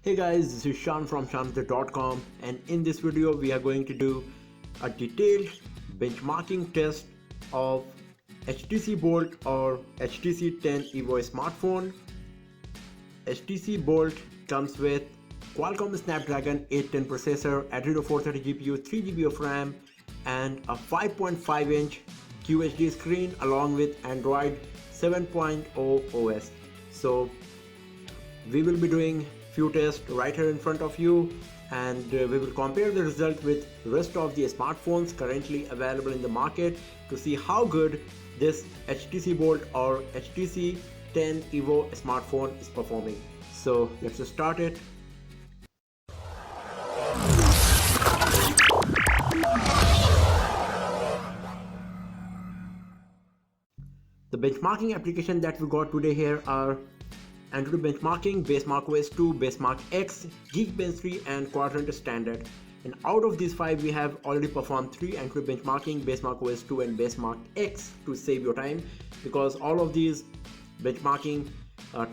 Hey guys, this is Shan from shanthar.com, and in this video we are going to do a detailed benchmarking test of HTC Bolt or HTC 10 Evo smartphone. HTC Bolt comes with Qualcomm Snapdragon 810 processor, Adreno 430 GPU, 3GB of RAM, and a 5.5-inch QHD screen along with Android 7.0 OS. So we will be doing few tests right here in front of you, and we will compare the result with rest of the smartphones currently available in the market to see how good this HTC Bolt or HTC 10 Evo smartphone is performing. So let's just start it. The benchmarking application that we got today here are AnTuTu benchmarking, Basemark OS II, Basemark X, GeekBench 3 and Quadrant Standard. And out of these 5 we have already performed 3 AnTuTu benchmarking, Basemark OS II and Basemark X to save your time, because all of these benchmarking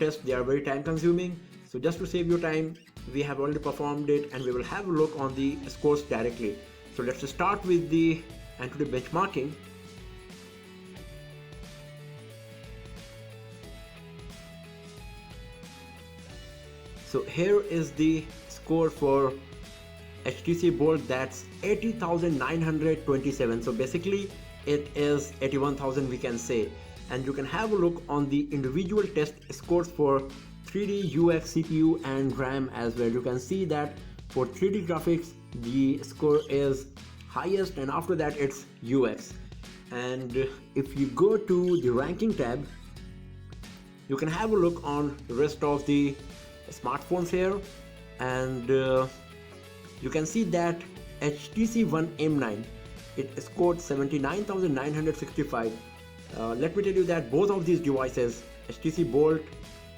tests, they are very time consuming. So just to save your time, we have already performed it and we will have a look on the scores directly. So let's just start with the AnTuTu benchmarking. So here is the score for HTC Bolt, that's 80,927. So basically it is 81,000 we can say. And you can have a look on the individual test scores for 3D, UX, CPU and RAM as well. You can see that for 3D graphics the score is highest, and after that it's UX. And if you go to the ranking tab, you can have a look on the rest of the smartphones here, and you can see that HTC One M9, it scored 79,965. Let me tell you that both of these devices, HTC Bolt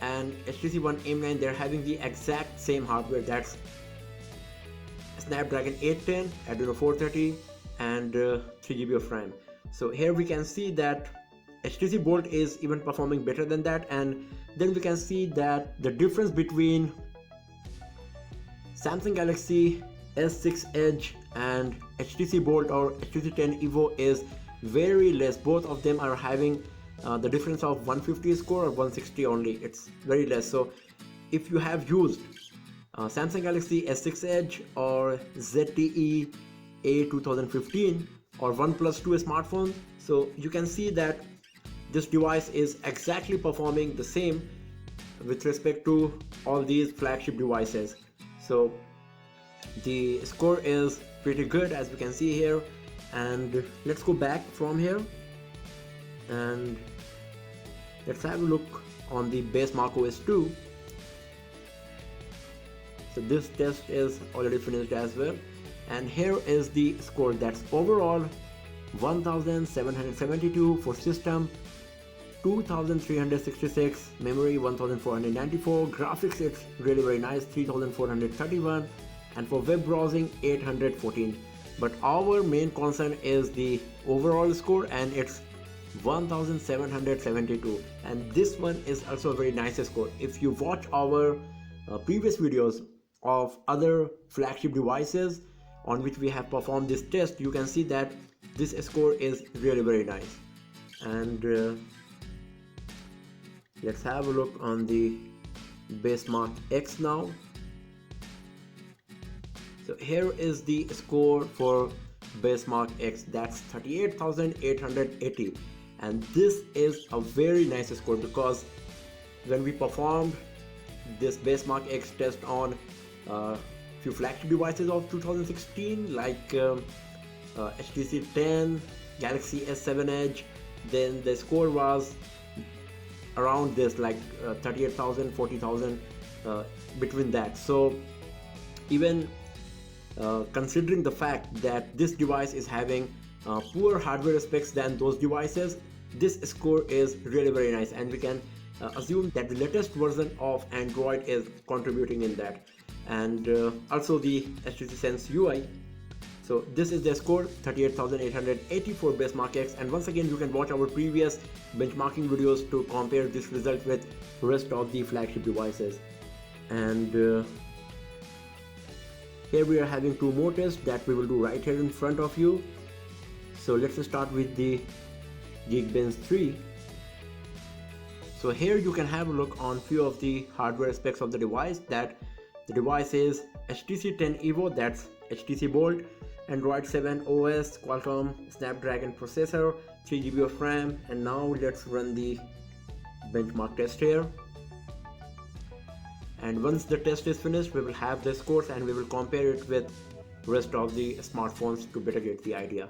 and HTC One M9, they're having the exact same hardware, that's Snapdragon 810, Adreno 430 and 3GB of RAM. So here we can see that HTC Bolt is even performing better than that, and then we can see that the difference between Samsung Galaxy S6 Edge and HTC Bolt or HTC 10 Evo is very less. Both of them are having the difference of 150 score or 160 only. It's very less. So if you have used Samsung Galaxy S6 Edge or ZTE A2015 or OnePlus 2 smartphone, so you can see that this device is exactly performing the same with respect to all these flagship devices. So the score is pretty good as we can see here. And let's go back from here and let's have a look on the Basemark OS II. So this test is already finished as well, and here is the score. That's overall 1772 for system, 2366, memory 1494, graphics it's really very nice, 3431, and for web browsing 814. But our main concern is the overall score, and it's 1772, and this one is also a very nice score. If you watch our previous videos of other flagship devices on which we have performed this test, you can see that this score is really very nice. And let's have a look on the Basemark X now. So here is the score for Basemark X, that's 38,880, and this is a very nice score, because when we performed this Basemark X test on few flagship devices of 2016 like HTC 10, Galaxy S7 Edge, then the score was around this, like 38,000, 40,000, between that. So even considering the fact that this device is having poor hardware specs than those devices, this score is really very nice, and we can assume that the latest version of Android is contributing in that, and also the HTC Sense UI. So this is the score, 38,880 for Basemark X, and once again you can watch our previous benchmarking videos to compare this result with rest of the flagship devices. And Here we are having two more tests that we will do right here in front of you. So let's start with the GeekBench 3. So here you can have a look on few of the hardware specs of the device. That the device is HTC 10 Evo, that's HTC Bolt, Android 7 OS, Qualcomm Snapdragon processor, 3GB of RAM, and now let's run the benchmark test here. And once the test is finished, we will have the scores and we will compare it with rest of the smartphones to better get the idea.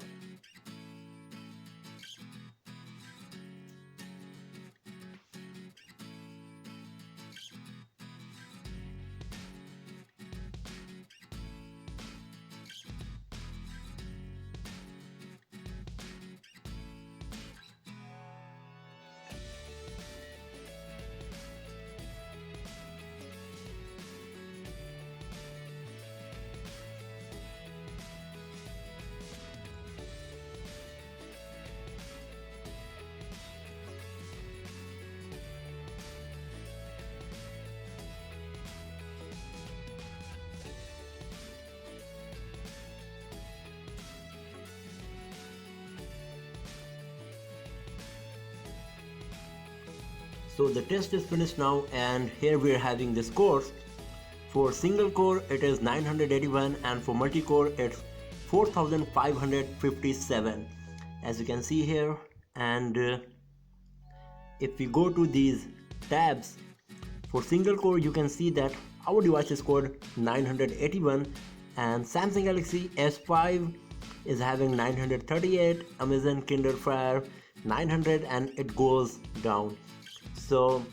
So the test is finished now, and here we are having the scores. For single core it is 981 and for multi-core it's 4557, as you can see here. And if we go to these tabs, for single core you can see that our device is scored 981 and Samsung Galaxy S5 is having 938, Amazon Kindle Fire 900, and it goes down. So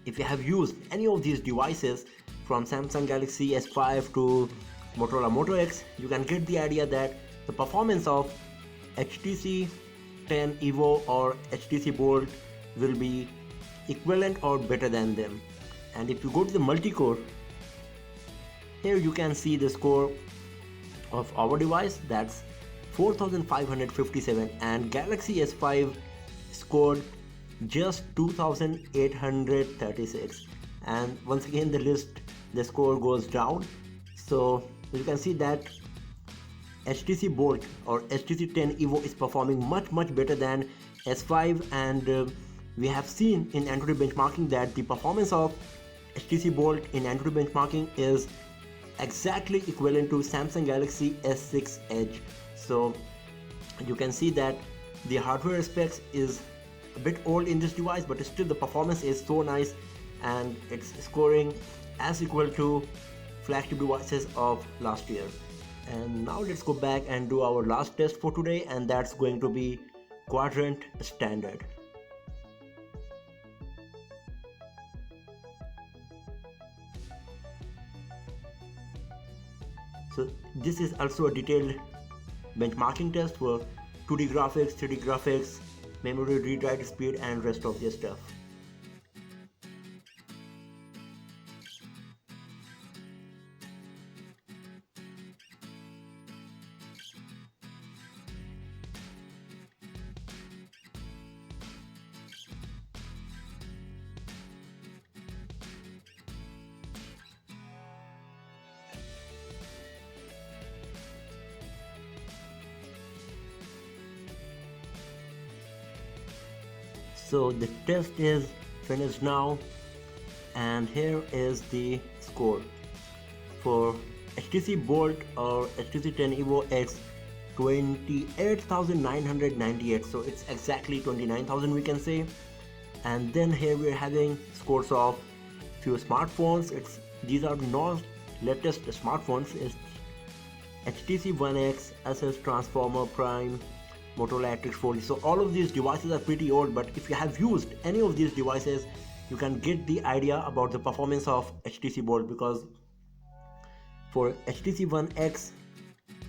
if you have used any of these devices from Samsung Galaxy S5 to Motorola Moto X, you can get the idea that the performance of HTC 10 Evo or HTC Bolt will be equivalent or better than them. And if you go to the multi-core, here you can see the score of our device, that's 4557, and Galaxy S5 scored just 2836. And once again the score goes down. So you can see that HTC Bolt or HTC 10 Evo is performing much better than S5, and we have seen in AnTuTu benchmarking that the performance of HTC Bolt in AnTuTu benchmarking is exactly equivalent to Samsung Galaxy S6 Edge. So you can see that the hardware specs is a bit old in this device, but still the performance is so nice and it's scoring as equal to flagship devices of last year. And now let's go back and do our last test for today, and that's going to be quadrant standard. So this is also a detailed benchmarking test for 2D graphics, 3D graphics, memory read-write speed, and rest of the stuff. So the test is finished now, and here is the score. For HTC Bolt or HTC 10 Evo X, 28,998, so it's exactly 29,000 we can say. And then here we're having scores of few smartphones. These are not latest smartphones. It's HTC One X, Asus Transformer Prime, Motorola Atrix 40. So all of these devices are pretty old, but if you have used any of these devices, you can get the idea about the performance of HTC Bolt, because for HTC One X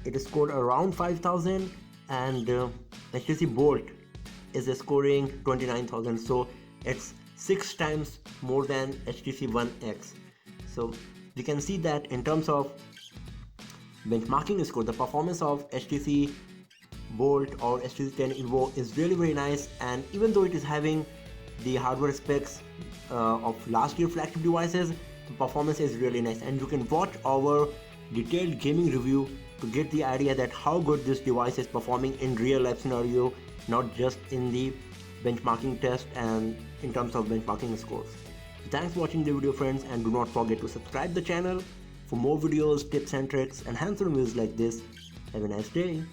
it is scored around 5,000 and HTC Bolt is scoring 29,000, so it's 6 times more than HTC One X. So you can see that in terms of benchmarking score, the performance of HTC Bolt or HTC 10 Evo is really very nice, and even though it is having the hardware specs of last year flagship devices, the performance is really nice. And you can watch our detailed gaming review to get the idea that how good this device is performing in real life scenario, not just in the benchmarking test and in terms of benchmarking scores. Thanks for watching the video friends, and do not forget to subscribe the channel for more videos, tips and tricks and hands-on reviews like this. Have a nice day.